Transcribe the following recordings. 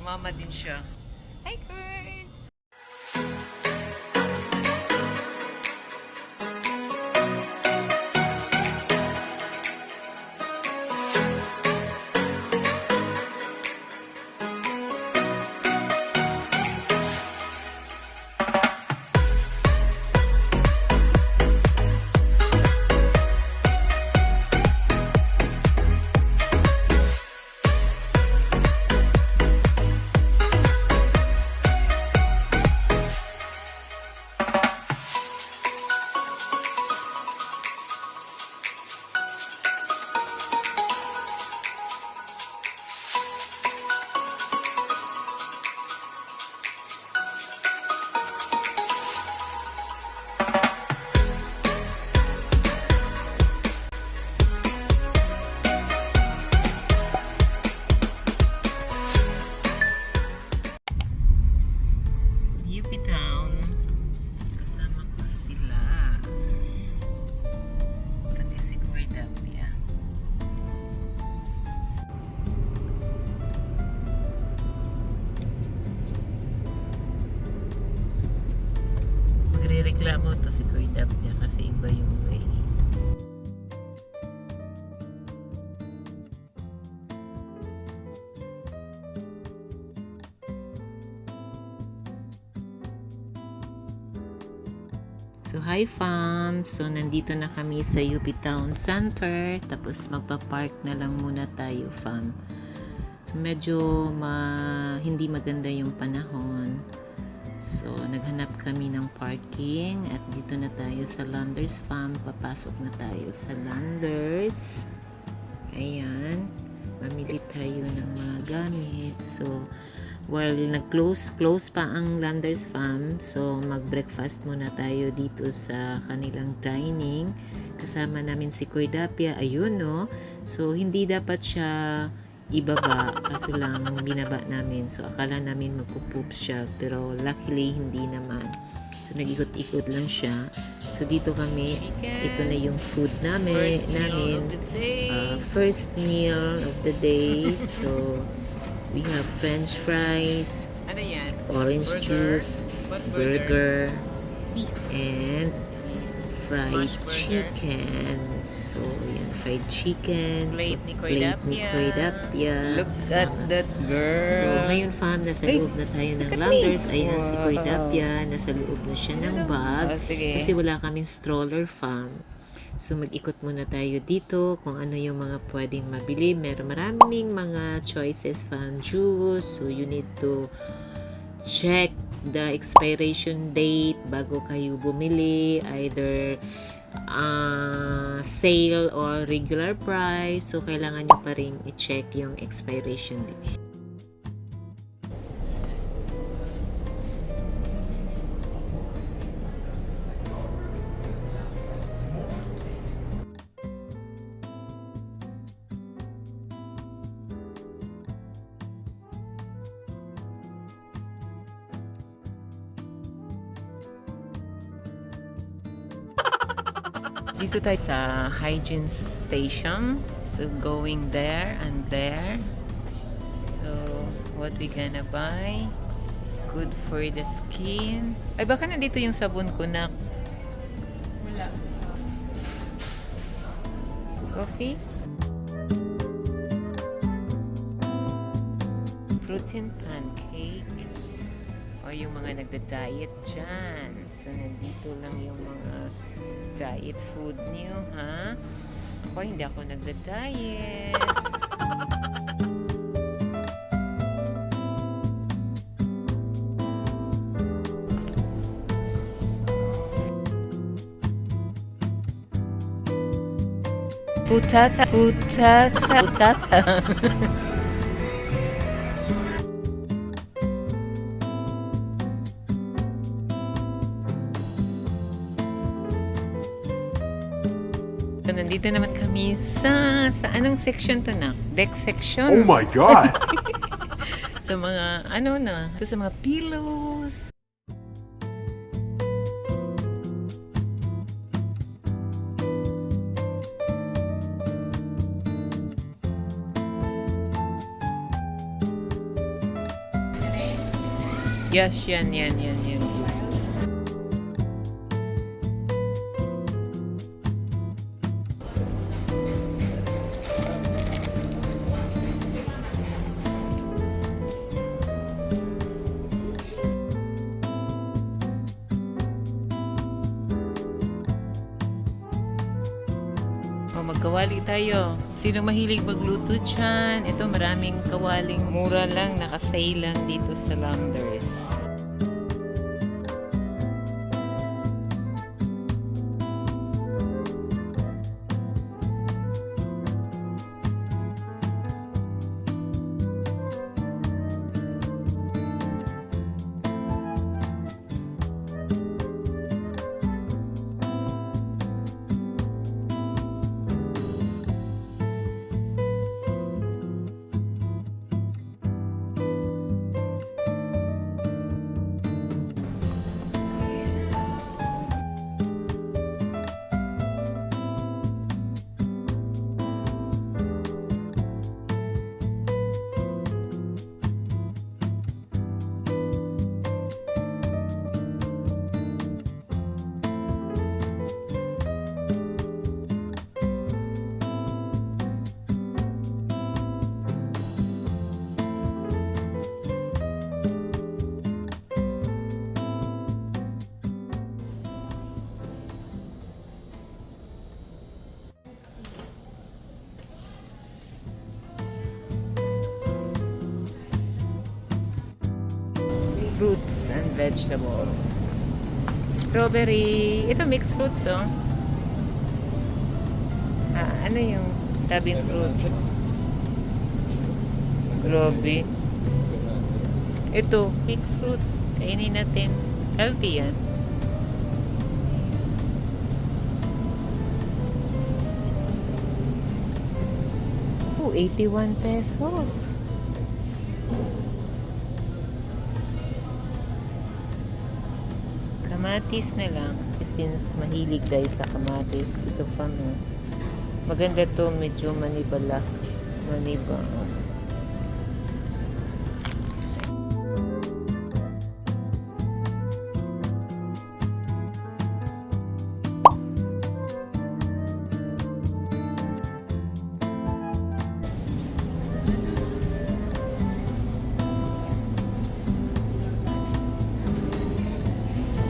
Sumama din siya. Hi, Kurtz! UP Town. Kasama ko sila. Pati si Kuwaitapia. Magre-reklamo to si Kuwaitapia kasi iba yung way. So, hi fam! So, nandito na kami sa UP Town Center. Tapos, magpa-park na lang muna tayo, fam. So, medyo hindi maganda yung panahon. So, naghanap kami ng parking. At dito na tayo sa Landers, fam. Papasok na tayo sa Landers. Ayan. Mamili tayo ng mga gamit. So, while nag-close pa ang Landers Farm, so mag-breakfast muna tayo dito sa kanilang dining. Kasama namin si Kuwaitapia, ayun no. So hindi dapat siya ibaba, kaso lang binaba namin. So akala namin magpo-poop siya, pero luckily hindi naman. So nag-ikot-ikot lang siya. So dito kami, ito na yung food namin. First meal of the day. So we have French fries, Ano yan? orange juice, burger, and fried chicken. So, yan, fried chicken, Plate ni Kuwaitapia. Look at that girl. So, ngayon fam, nasa loob na tayo ng Landers. Ayan, si Kuwaitapia, nasa loob na siya ng bag. Sige. Kasi wala kaming stroller fam. So, mag-ikot muna tayo dito kung ano yung mga pwedeng mabili. Maraming mga choices from juice. So, you need to check the expiration date bago kayo bumili. Either sale or regular price. So, kailangan nyo pa rin i-check yung expiration date. Dito tayo sa hygiene station. So, going there and there. So, what we gonna buy? Good for the skin. Ay, baka nandito yung sabon ko na. Wala. Coffee? Protein pancake. O yung mga nagda-diet dyan. So, nandito lang yung mga diet food niyo, ha? Ako, hindi ako nagda-diet. Putata. So, nandito naman kami sa anong section to na? Deck section? Oh my God! Sa mga, ano na, sa mga pillows. Yes, yan. O, magkawali tayo. Sino mahilig magluto dyan? Ito, maraming kawaling mura lang, nakasale lang dito sa Landers. Fruits and vegetables. Strawberry. Ito mixed fruits, oh. Ano yung sabing fruit? Grabe. Ito, mixed fruits. Kainin natin. Healthy yan. Oh, 81 pesos. Kamatis na lang. Since mahilig tayo sa kamatis, ito pa mo. Maganda to, medyo manibala. Maniba.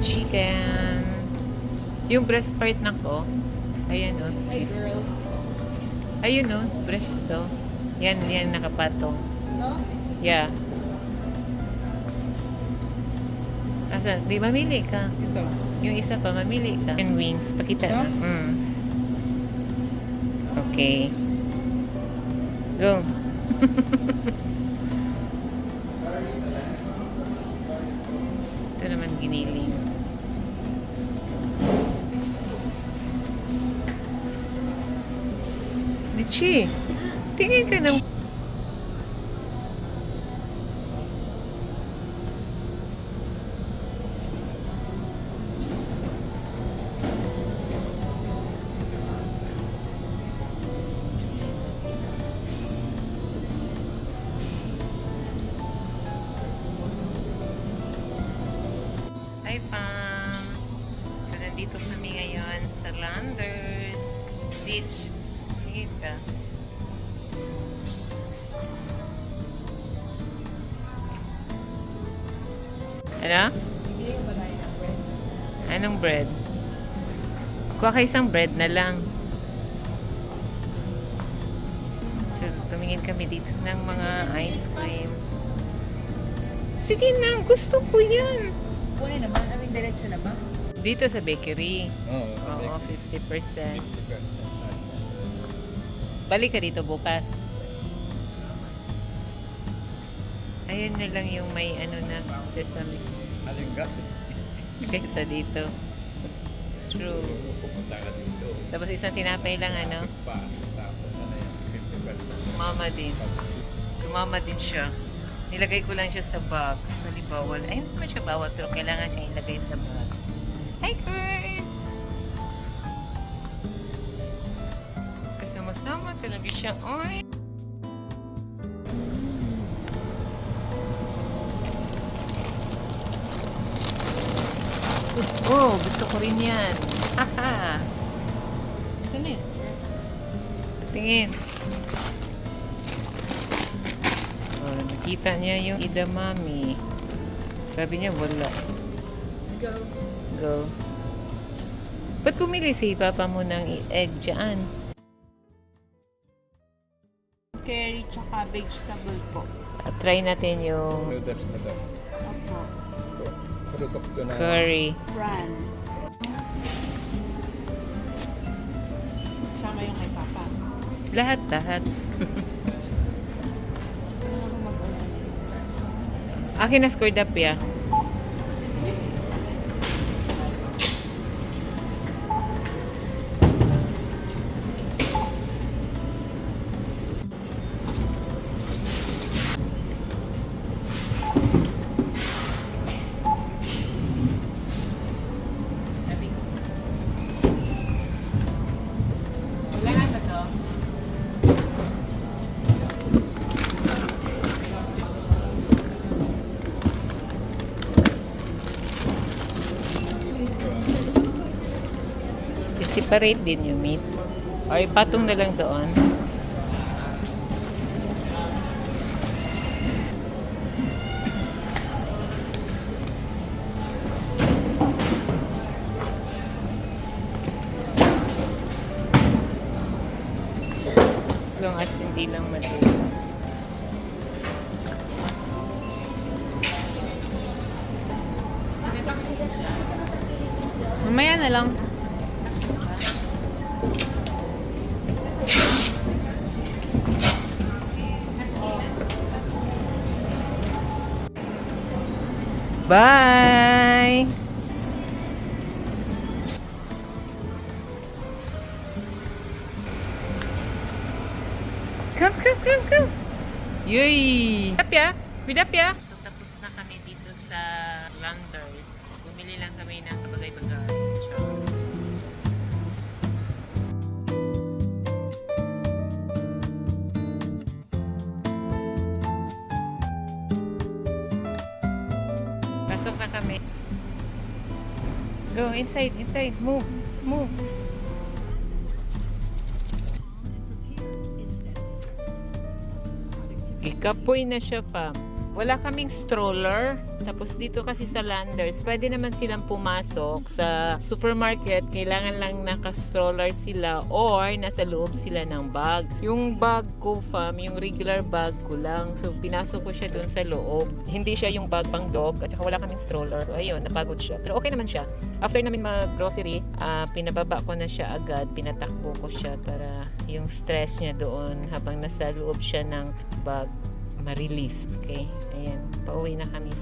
Chicken. Yung breast part na ko. Ayan o. Hi, girl. Ayun o. Breast to. Yan nakapatong. No? Yeah. Asa? Di mamili ka. Ito. Yung isa pa, mamili ka. And wings. Pakita na. Okay. Go. Ito naman giniling. Lichi, tingin ka ng... Hi, Pam! So, nandito kami ngayon sa Landers Beach. Tingin ka. Ano? Hindi yung balay na bread. Anong bread? Kuha ka isang bread na lang. So, tumingin kami dito ng mga ice cream. Sige na, gusto ko yan. Kunin naman, diretso na ba? Dito sa bakery. Oo. Oo, 50%. Balik ka dito bukas. Ayan na lang yung may ano na sesame. Aling gas eh. Kaysa dito. True. Pupunta ka dito. Tapos isang tinapay lang ano. Pa. Tapos ano yan? 50%. Sumama din. Sumama din siya. Nilagay ko lang siya sa bag. Actually, bawal. Ay, hindi naman siya bawal. Pero kailangan siya ilagay sa bag. Hi, Kurtz! Kasama-sama talaga siya. Oy! Oh, gusto ko rin yan. Haha. Ito na yun. Tingin. Oh, nakita niya yung edamame. Sabi niya, wala. Go. Go. Ba't pumili si Papa mo ng egg dyan? Curry tsaka vegetable po. Try natin yung Noodles na daw. Opo. Produkto na. curry. Fran. Sama yung kay Papa. Lahat. Ano ako mag-order? Akin na scored up ya. Wala na to. I-separate din yung meat. Or ipatong na lang doon. Long as hindi lang matulo. Mamaya na lang. Bye! Come! Yay! Bidapya! Bidapya! So, tapos na kami dito sa Landers. Bumili lang kami ng kabagay-bagay. Ciao. Pasok na kami. Go, inside. Move. Ikapoy na siya, fam. Wala kaming stroller. Tapos dito kasi sa Landers, pwede naman silang pumasok sa supermarket. Kailangan lang naka-stroller sila or nasa loob sila ng bag. Yung bag ko, fam, yung regular bag ko lang. So, pinasok ko siya dun sa loob. Hindi siya yung bag pang dog at saka wala kaming stroller. So, ayun, napagod siya. Pero okay naman siya. After namin mag-grocery, pinababa ko na siya agad. Pinatakbo ko siya para yung stress niya doon habang nasa loob siya ng bag ma-release. Okay? Ayan. Pauwi na kami.